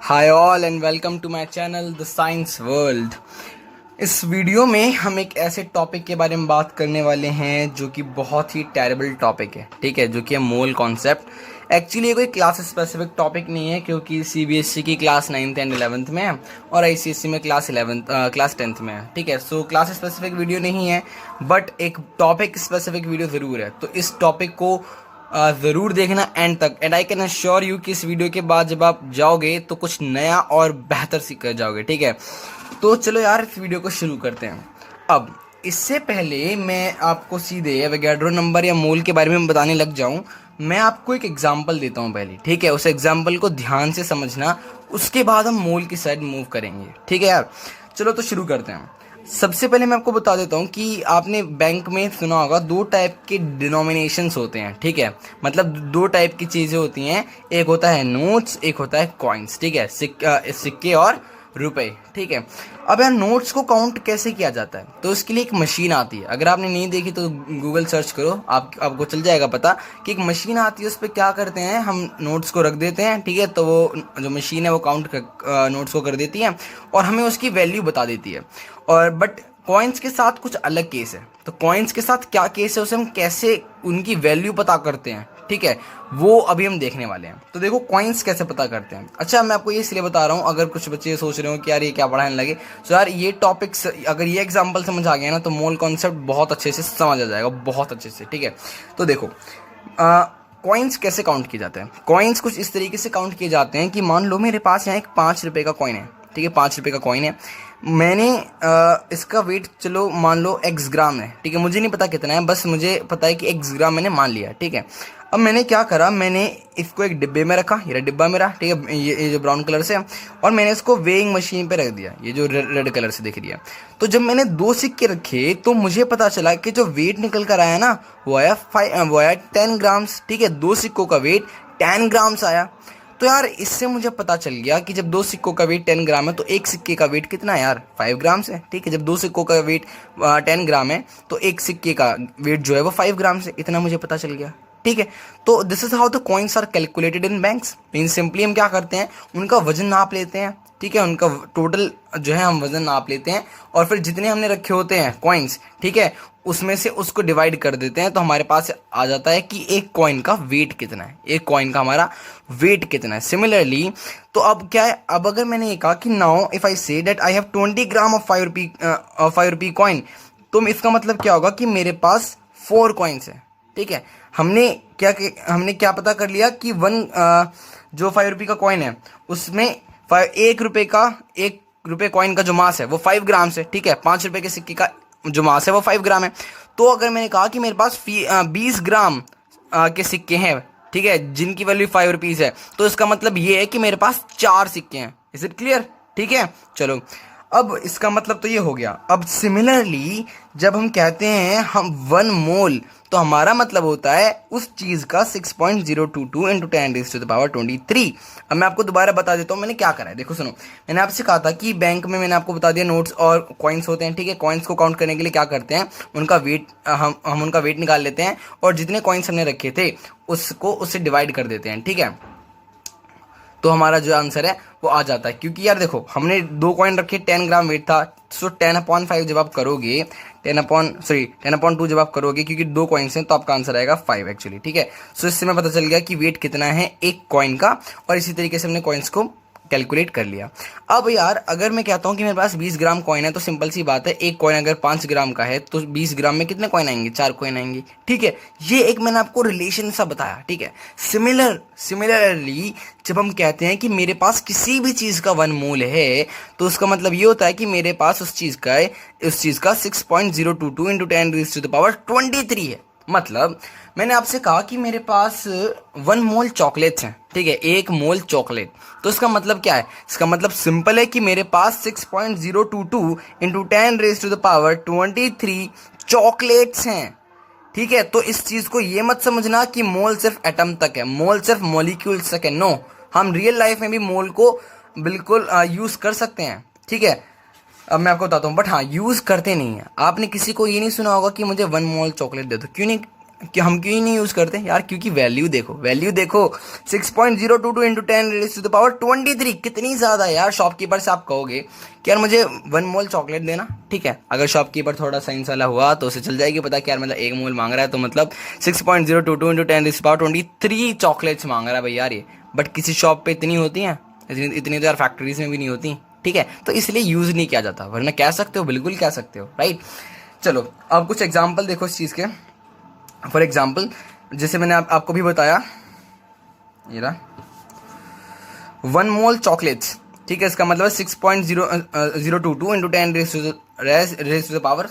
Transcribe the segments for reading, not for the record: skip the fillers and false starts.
Hi all and welcome to my channel the science world. इस video में हम एक ऐसे टॉपिक के बारे में बात करने वाले हैं जो कि बहुत ही टेरेबल टॉपिक है, ठीक है, जो कि है मोल कॉन्सेप्ट। एक्चुअली ये कोई क्लास स्पेसिफिक टॉपिक नहीं है क्योंकि सीबीएसई की क्लास 9th एंड 11th में है और आईसीएसई में क्लास 10th में है, ठीक है। सो क्लास स्पेसिफिक वीडियो नहीं है बट एक टॉपिक स्पेसिफिक वीडियो ज़रूर है। तो इस टॉपिक को ज़रूर देखना एंड तक। And I can assure you कि इस वीडियो के बाद जब आप जाओगे तो कुछ नया और बेहतर सीख कर जाओगे, ठीक है। तो चलो यार इस वीडियो को शुरू करते हैं। अब इससे पहले मैं आपको सीधे एवोगाड्रो नंबर या मोल के बारे में बताने लग जाऊं, मैं आपको एक एग्जांपल देता हूं पहले, ठीक है। उस एग्जांपल को ध्यान से समझना, उसके बाद हम मोल की साइड मूव करेंगे, ठीक है यार। चलो तो शुरू करते हैं। सबसे पहले मैं आपको बता देता हूँ कि आपने बैंक में सुना होगा दो टाइप के डिनोमिनेशंस होते हैं, ठीक है। मतलब दो टाइप की चीज़ें होती हैं, एक होता है नोट्स, एक होता है कॉइन्स, ठीक है। सिक्के और रुपए, ठीक है। अब यार नोट्स को काउंट कैसे किया जाता है, तो उसके लिए एक मशीन आती है। अगर आपने नहीं देखी तो गूगल सर्च करो, आपको चल जाएगा पता कि एक मशीन आती है। उस पर क्या करते हैं, हम नोट्स को रख देते हैं, ठीक है। तो वो जो मशीन है वो नोट्स को कर देती है और हमें उसकी वैल्यू बता देती है। और बट कॉइन्स के साथ कुछ अलग केस है। तो कॉइन्स के साथ क्या केस है, उसे हम कैसे उनकी वैल्यू पता करते हैं, ठीक है, वो अभी हम देखने वाले हैं। तो देखो कॉइन्स कैसे पता करते हैं। अच्छा, मैं आपको ये इसलिए बता रहा हूँ, अगर कुछ बच्चे सोच रहे हो कि यार ये क्या पढ़ाने लगे, तो यार ये टॉपिक्स अगर ये एग्जांपल समझ आ गया ना तो मोल कॉन्सेप्ट बहुत अच्छे से समझ आ जाएगा, बहुत अच्छे से, ठीक है। तो देखो कॉइन्स कैसे काउंट किए जाते हैं। कॉइन्स कुछ इस तरीके से काउंट किए जाते हैं कि मान लो मेरे पास यहाँ एक 5 रुपये का कॉइन है, ठीक है। 5 रुपये का कॉइन है, मैंने इसका वेट चलो मान लो x ग्राम है, ठीक है। मुझे नहीं पता कितना है, बस मुझे पता है कि x ग्राम मैंने मान लिया, ठीक है। अब मैंने क्या करा, मैंने इसको एक डिब्बे में रखा, ये डिब्बा मेरा, ठीक है, ये जो ब्राउन कलर से है, और मैंने इसको वेइंग मशीन पे रख दिया, ये जो रेड कलर से दिख रही है। तो जब मैंने दो सिक्के रखे तो मुझे पता चला कि जो वेट निकल कर आया ना वो आया 10 ग्राम्स, ठीक है। दो सिक्कों का वेट 10 ग्राम्स आया। तो यार इससे मुझे पता चल गया कि जब दो सिक्कों का वेट 10 ग्राम है तो एक सिक्के का वेट कितना है यार, 5 ग्राम्स है, ठीक है। जब दो सिक्कों का वेट 10 ग्राम है तो एक सिक्के का वेट जो है वो 5 ग्राम है, इतना मुझे पता चल गया, ठीक है। तो this is how the coins are calculated in banks. Mean simply हम क्या करते हैं, उनका वजन नाप लेते हैं, ठीक है। उनका टोटल जो है हम वजन नाप लेते हैं और फिर जितने हमने रखे होते हैं कॉइन्स, ठीक है, उसमें से उसको डिवाइड कर देते हैं। तो हमारे पास आ जाता है कि एक कॉइन का वेट कितना है, एक कॉइन का हमारा वेट कितना है। सिमिलरली तो अब क्या है, अब अगर मैंने ये कहा कि now if I say that I have 20 gram of 5 rupee coin, तो इसका मतलब क्या होगा कि मेरे पास 4 कॉइन्स है, ठीक है। हमने क्या पता कर लिया कि जो 5 रुपये का कॉइन है उसमें 1 रुपये कॉइन का जो मास है वो 5 ग्राम है, ठीक है। 5 रुपये के सिक्के का जो मास है वो 5 ग्राम है। तो अगर मैंने कहा कि मेरे पास 20 ग्राम के सिक्के हैं, ठीक है, जिनकी वैल्यू 5 रुपीज़ है, तो इसका मतलब ये है कि मेरे पास 4 सिक्के हैं। इज इट क्लियर, ठीक है। चलो अब इसका मतलब तो ये हो गया। अब सिमिलरली जब हम कहते हैं हम 1 मोल, तो हमारा मतलब होता है उस चीज़ का 6.022 इंटू 10⁻23। अब मैं आपको दोबारा बता देता हूँ मैंने क्या करा है। देखो सुनो, मैंने आपसे कहा था कि बैंक में मैंने आपको बता दिया नोट्स और कॉइन्स होते हैं, ठीक है। कॉइन्स को काउंट करने के लिए क्या करते हैं, उनका वेट हम उनका वेट निकाल लेते हैं और जितने कॉइन्स हमने रखे थे उससे डिवाइड कर देते हैं, ठीक है। तो हमारा जो आंसर है वो आ जाता है। क्योंकि यार देखो हमने दो कॉइन रखे, 10 ग्राम वेट था, सो 10/5 जब आप करोगे 10/2 जब आप करोगे, क्योंकि दो कॉइन्स हैं तो आपका आंसर आएगा 5 एक्चुअली, ठीक है। सो इससे मैं पता चल गया कि वेट कितना है एक कॉइन का, और इसी तरीके से हमने कॉइन्स को कैलकुलेट कर लिया। अब यार अगर मैं कहता हूँ कि मेरे पास 20 ग्राम कॉइन है, तो सिंपल सी बात है, एक कॉइन अगर 5 ग्राम का है तो 20 ग्राम में कितने कॉइन आएंगे, 4 कॉइन आएंगे, ठीक है। ये एक मैंने आपको रिलेशन सा बताया, ठीक है। सिमिलरली जब हम कहते हैं कि मेरे पास किसी भी चीज़ का 1 मोल है, तो उसका मतलब ये होता है कि मेरे पास उस चीज़ का 6.022 इंटू 10⁻23 है। मतलब मैंने आपसे कहा कि मेरे पास 1 मोल चॉकलेट्स हैं, ठीक है, 1 मोल चॉकलेट। तो इसका मतलब क्या है, इसका मतलब सिंपल है कि मेरे पास 6.022 इंटू 10⁻23 चॉकलेट्स हैं, ठीक है। तो इस चीज़ को ये मत समझना कि मोल सिर्फ एटम तक है, मोल सिर्फ मॉलिक्यूल्स तक है। नो, हम रियल लाइफ में भी मोल को बिल्कुल यूज़ कर सकते हैं, ठीक है। अब मैं आपको बताता हूँ, बट हाँ यूज़ करते नहीं है। आपने किसी को ये नहीं सुना होगा कि मुझे 1 मोल चॉकलेट दे दो, क्यों नहीं। कि हम क्यों नहीं यूज़ करते यार, क्योंकि वैल्यू देखो, वैल्यू देखो 6.022 into 10 raise to the power 23, कितनी ज़्यादा है यार। शॉपकीपर से आप कहोगे कि यार मुझे 1 मोल चॉकलेट देना, ठीक है, अगर शॉपकीपर थोड़ा साइंस वाला हुआ तो उसे चल जाएगी पता कि यार मतलब 1 मोल मांग रहा है तो मतलब 6.022 into 10 raise to the power 23 chocolates मांग रहा है भाई यार ये। बट किसी शॉप पे इतनी होती हैं, इतनी तो यार फैक्ट्रीज में भी नहीं होती, ठीक है, तो इसलिए यूज़ नहीं किया जाता, वरना कह सकते हो, बिल्कुल कह सकते हो, राइट। चलो अब कुछ एग्जाम्पल देखो इस चीज़ के। फॉर एग्जाम्पल जैसे मैंने आपको भी बताया, ये रहा 1 मोल चॉकलेट्स, ठीक है, इसका मतलब 6.022 into 10 raise to the power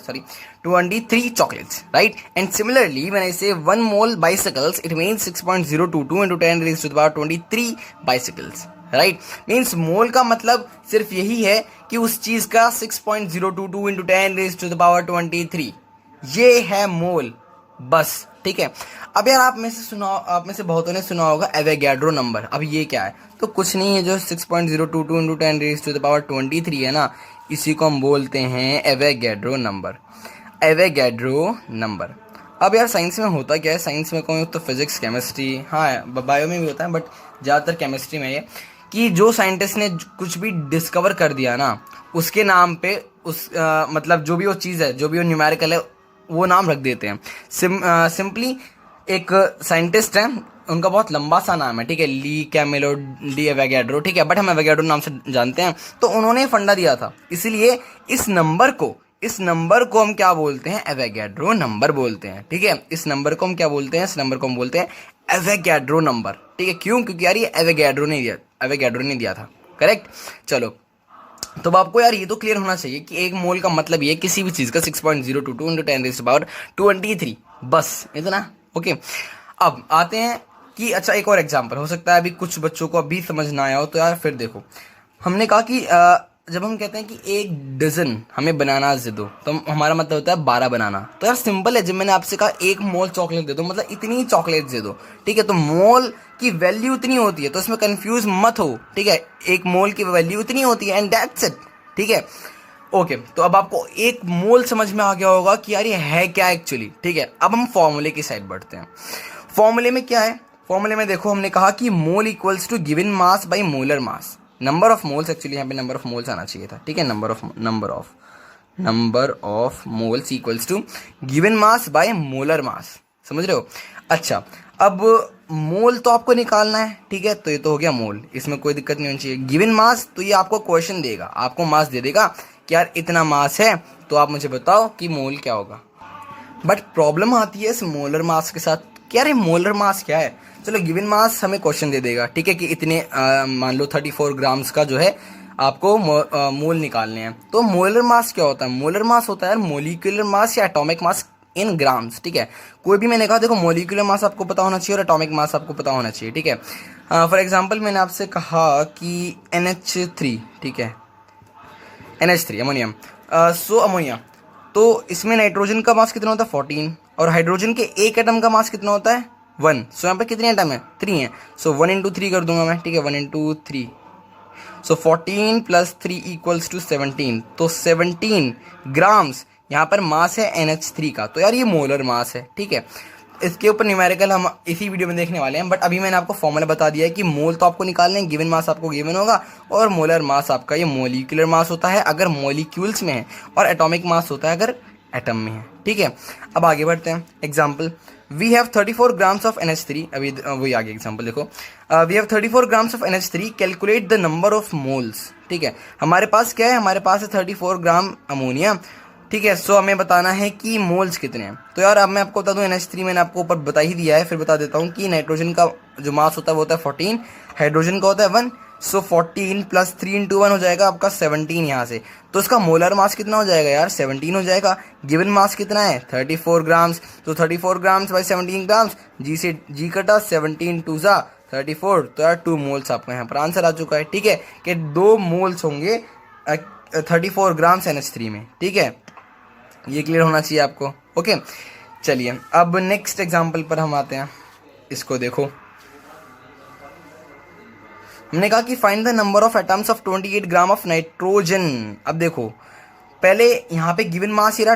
23 chocolates, right? And similarly, when I say 1 mole bicycles, it means 6.022 into 10 raised to the power 23 bicycles, right? Means मोल का मतलब सिर्फ यही है कि उस चीज का 6.022 into 10 raised to the power 23, ये है मोल, बस, ठीक है। अब यार आप में से बहुतों ने सुना होगा एवोगैड्रो नंबर। अब ये क्या है? तो कुछ नहीं है, जो 6.022 into 10 raise to the power 23 है ना, इसी को हम बोलते हैं एवोगैड्रो नंबर, एवोगैड्रो नंबर। अब यार साइंस में होता क्या है, साइंस में कहूँ तो फिजिक्स, केमिस्ट्री, हाँ बायो में भी होता है, बट ज़्यादातर केमिस्ट्री में ये कि जो साइंटिस्ट ने कुछ भी डिस्कवर कर दिया ना, उसके नाम पे मतलब जो भी वो चीज़ है, जो भी वो न्यूमेरिकल है, वो नाम रख देते हैं। सिंपली एक साइंटिस्ट है, उनका बहुत लंबा सा नाम है, ठीक है, ली कैमिलो डी एवोगैड्रो, ठीक है, बट हम एवोगैड्रो नाम से जानते हैं। तो उन्होंने फंडा दिया था, इसलिए इस नंबर को हम क्या बोलते हैं? एवोगैड्रो नंबर बोलते हैं, ठीक है। इस नंबर को हम क्या बोलते हैं? इस नंबर को हम बोलते हैं एवोगैड्रो नंबर, ठीक है। क्यों? क्योंकि यार ये एवोगैड्रो ने दिया था, करेक्ट। चलो, तो अब आपको यार ये तो क्लियर होना चाहिए कि एक मोल का मतलब ये किसी भी चीज़ का 6.022 into 10 raise to the power 23, बस इतना, ओके। अब आते हैं कि अच्छा एक और एग्जांपल हो सकता है अभी कुछ बच्चों को अभी समझ ना आया हो, तो यार फिर देखो, हमने कहा कि जब हम कहते हैं कि 1 डजन हमें बनाना दे दो, तो हमारा मतलब होता है 12 बनाना। तो यार सिंपल है, जब मैंने आपसे कहा 1 मोल चॉकलेट दे दो, मतलब इतनी चॉकलेट दे दो, ठीक है, तो मोल की वैल्यू इतनी होती है, तो इसमें कंफ्यूज मत हो, ठीक है। 1 मोल की वैल्यू इतनी होती है एंड दैट्स इट, ठीक है, ओके। तो अब आपको 1 मोल समझ में आ गया होगा कि यार ये है क्या एक्चुअली, ठीक है। अब हम फॉर्मूले की साइड बढ़ते हैं। फॉर्मूले में क्या है? फॉर्मूले में देखो, हमने कहा कि mole equals to given mass by molar mass, number of moles, actually यहाँ पे नंबर ऑफ मोल्स आना चाहिए था, ठीक है, number of moles equals to given mass by molar mass, समझ रहे हो? अच्छा, अब मोल तो आपको निकालना है, ठीक है, तो ये तो हो गया मोल, इसमें कोई दिक्कत नहीं होनी चाहिए। गिवन मास, तो ये आपको क्वेश्चन देगा, आपको मास दे देगा कि यार इतना मास है, तो आप मुझे बताओ कि मोल क्या होगा। बट प्रॉब्लम आती है इस मोलर मास के साथ कि यार ये मोलर मास क्या है। चलो, गिवन मास हमें क्वेश्चन दे देगा, ठीक है, कि इतने मान लो 34 ग्राम्स का जो है आपको मोल निकालने हैं। तो मोलर मास क्या होता है? मोलर मास होता है मोलिकुलर मास या एटॉमिक मास इन ग्राम्स, ठीक है। कोई भी मैंने कहा, देखो मोलिकुलर मास आपको पता होना चाहिए और एटॉमिक मास आपको पता होना चाहिए, ठीक है। फॉर एग्जाम्पल मैंने आपसे कहा कि NH3, ठीक है, NH3 अमोनियम, सो अमोनिया, तो इसमें नाइट्रोजन का मास कितना होता है? 14, और हाइड्रोजन के एक एटम का मास कितना होता है? 1। सो यहाँ पे कितने एटम है? 3 है। सो 1 इंटू 3 कर दूंगा मैं, ठीक है, 1 into 3, so 14 plus 3 equals to 17, तो 17 ग्राम्स यहाँ पर मास है NH3 का। तो यार ये मोलर मास है, ठीक है। इसके ऊपर न्यूमेरिकल हम इसी वीडियो में देखने वाले हैं, बट अभी मैंने आपको फॉर्मूला बता दिया है कि मोल तो आपको निकालने हैं, गिवन मास आपको गिवन होगा, और मोलर मास आपका ये मोलिकुलर मास होता है अगर मॉलिक्यूल्स में है, और एटॉमिक मास होता है अगर एटम में है, ठीक है। अब आगे बढ़ते हैं। Example, we have 34 grams of NH3, अभी वही आगे एग्जाम्पल देखो, we have 34 grams of NH3, calculate the number of moles, ठीक है। हमारे पास क्या है? हमारे पास है 34 ग्राम अमोनिया, ठीक है। सो हमें बताना है कि मोल्स कितने हैं। तो यार अब मैं आपको बता दूं, NH3 मैंने आपको ऊपर बता ही दिया है, फिर बता देता हूँ कि नाइट्रोजन का जो मास होता है वो होता है 14, हाइड्रोजन का होता है 1, सो 14 प्लस 3 इंटू 1 हो जाएगा आपका 17 यहाँ से। तो इसका मोलर मास कितना हो जाएगा यार? 17 हो जाएगा। गिवन मास कितना है? 34 ग्राम्स, तो 34 ग्राम्स बाई 17 ग्राम्स, जी से जी कटा, 17 2 ज़ा 34, तो यार 2 मोल्स आपका यहाँ पर आंसर आ चुका है, ठीक है, कि 2 मोल्स होंगे 34 ग्राम्स NH3 में, ठीक है। ये क्लियर होना चाहिए आपको, ओके। चलिए अब नेक्स्ट एग्जांपल पर हम आते हैं। इसको देखो, हमने कहा कि find the number of atoms of 28 gram of nitrogen. अब देखो, पहले यहाँ पे गिवन मास ही रहा,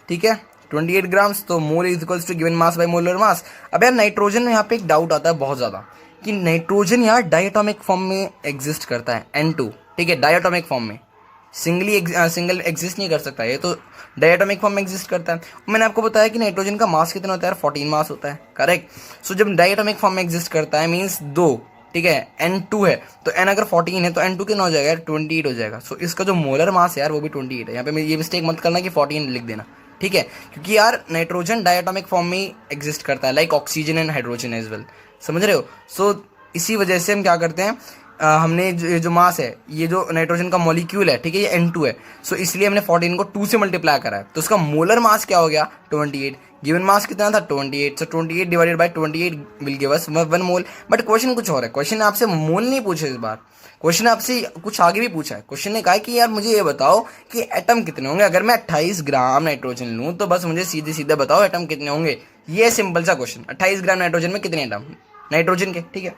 ठीक है, 28 ग्राम्स, तो mole is equals to given mass by molar mass. अब यार नाइट्रोजन में यहाँ पे एक डाउट आता है बहुत ज़्यादा कि नाइट्रोजन यार डायटोमिक फॉर्म में एग्जिस्ट करता है N2, ठीक है, डायटोमिक फॉर्म में, सिंगल एग्जिस्ट नहीं कर सकता, ये तो डायटोमिक फॉर्म में एग्जिस्ट करता है। मैंने आपको बताया कि नाइट्रोजन का मास कितना होता है यार, 14 मास होता है, करेक्ट। सो जब डायटोमिक फॉर्म में एग्जिस्ट करता है मीन्स 2, ठीक है, N2 है, तो N अगर 14 है तो N2 कितना हो जाएगा यार, 28 हो जाएगा। सो इसका जो मोलर मास है यार वो भी 28 है। यहाँ पे ये मिस्टेक मत करना कि 14 लिख देना, ठीक है, क्योंकि यार नाइट्रोजन डायटोमिक फॉर्म में एग्जिस्ट करता है, like oxygen and hydrogen as well, समझ रहे हो। सो इसी वजह से हम क्या करते हैं, हमने जो मास है, ये जो नाइट्रोजन का मॉलिक्यूल है, ठीक है, ये N2 है, सो इसलिए हमने 14 को 2 से मल्टीप्लाई करा है, तो उसका मोलर मास क्या हो गया, 28। गिवन मास कितना था, 28, सो 28 divided by 28 will give us 1 mole. But question कुछ और है, क्वेश्चन आपसे मोल नहीं पूछे इस बार, क्वेश्चन आपसे कुछ आगे भी पूछा है। क्वेश्चन ने कहा है कि यार मुझे ये बताओ कि एटम कितने होंगे, अगर मैं 28 ग्राम नाइट्रोजन लूँ तो बस मुझे सीधे सीधे बताओ एटम कितने होंगे। ये सिंपल सा क्वेश्चन, 28 ग्राम नाइट्रोजन में कितने एटम नाइट्रोजन के, ठीक है।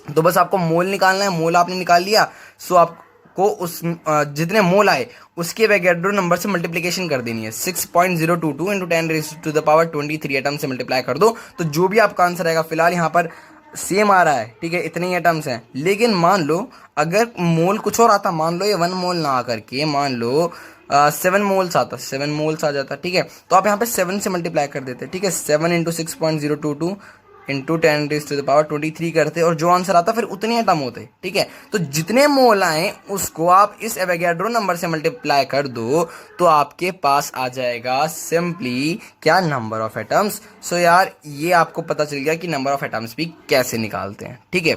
तो बस आपको मोल निकालना है, मोल आपने निकाल लिया, सो आपको उस जितने मोल आए उसके एवोगैड्रो नंबर से मल्टीप्लिकेशन कर देनी है। 6.022 इंटू 10⁻23 एटम से मल्टीप्लाई कर दो, तो जो भी आपका आंसर आएगा, फिलहाल यहाँ पर सेम आ रहा है, ठीक है, इतने ही एटम्स हैं। लेकिन मान लो अगर मोल कुछ और आता, मान लो ये 1 मोल ना आकर के मान लो 7 मोल्स आता, 7 मोल्स आ जाता, ठीक है, तो आप यहाँ पे 7 से मल्टीप्लाई कर देते, ठीक है, 7 इंटू 6.022 इंटू 10⁻23 करते, और जो आंसर आता फिर उतने एटम होते, ठीक है। तो जितने मोल आए उसको आप इस एवोगैड्रो नंबर से मल्टीप्लाई कर दो, तो आपके पास आ जाएगा सिंपली क्या, नंबर ऑफ एटम्स। सो यार ये आपको पता चल गया कि नंबर ऑफ एटम्स भी कैसे निकालते हैं, ठीक है।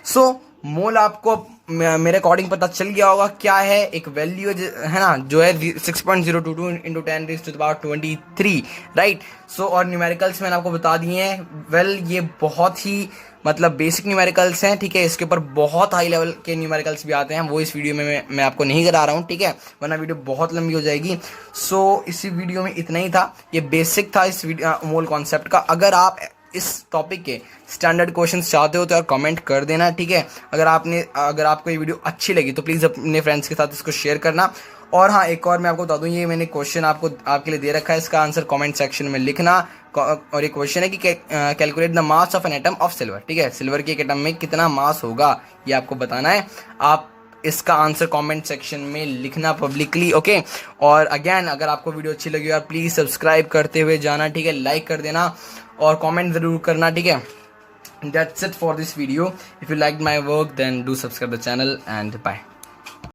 सो मोल आपको मेरे अकॉर्डिंग पता चल गया होगा क्या है, एक वैल्यू है ना, जो है 6.022 इंटू 10⁻23, राइट। सो और न्यूमेरिकल्स मैंने आपको बता दिए हैं। वेल ये बहुत ही मतलब बेसिक न्यूमेरिकल्स हैं, ठीक है, इसके ऊपर बहुत हाई लेवल के न्यूमेरिकल्स भी आते हैं, वो इस वीडियो में मैं आपको नहीं करा रहा हूँ, ठीक है, वरना वीडियो बहुत लंबी हो जाएगी। सो इसी वीडियो में इतना ही था, ये बेसिक था इस मोल कॉन्सेप्ट का। अगर आप इस टॉपिक के स्टैंडर्ड क्वेश्चंस चाहते हो तो यार कमेंट कर देना, ठीक है। अगर आपको ये वीडियो अच्छी लगी तो प्लीज़ अपने फ्रेंड्स के साथ इसको शेयर करना। और हाँ, एक और मैं आपको बता दूं, ये मैंने क्वेश्चन आपके लिए दे रखा है, इसका आंसर कमेंट सेक्शन में लिखना। और ये क्वेश्चन है कि calculate the mass of an atom of silver, ठीक है, सिल्वर के एक एटम में कितना मास होगा ये आपको बताना है। आप इसका आंसर कमेंट सेक्शन में लिखना पब्लिकली, ओके। और अगेन अगर आपको वीडियो अच्छी लगी यार प्लीज़ सब्सक्राइब करते हुए जाना, ठीक है, लाइक कर देना और कमेंट ज़रूर करना, ठीक है। That's it for this video. If you liked my work then do subscribe the channel and bye.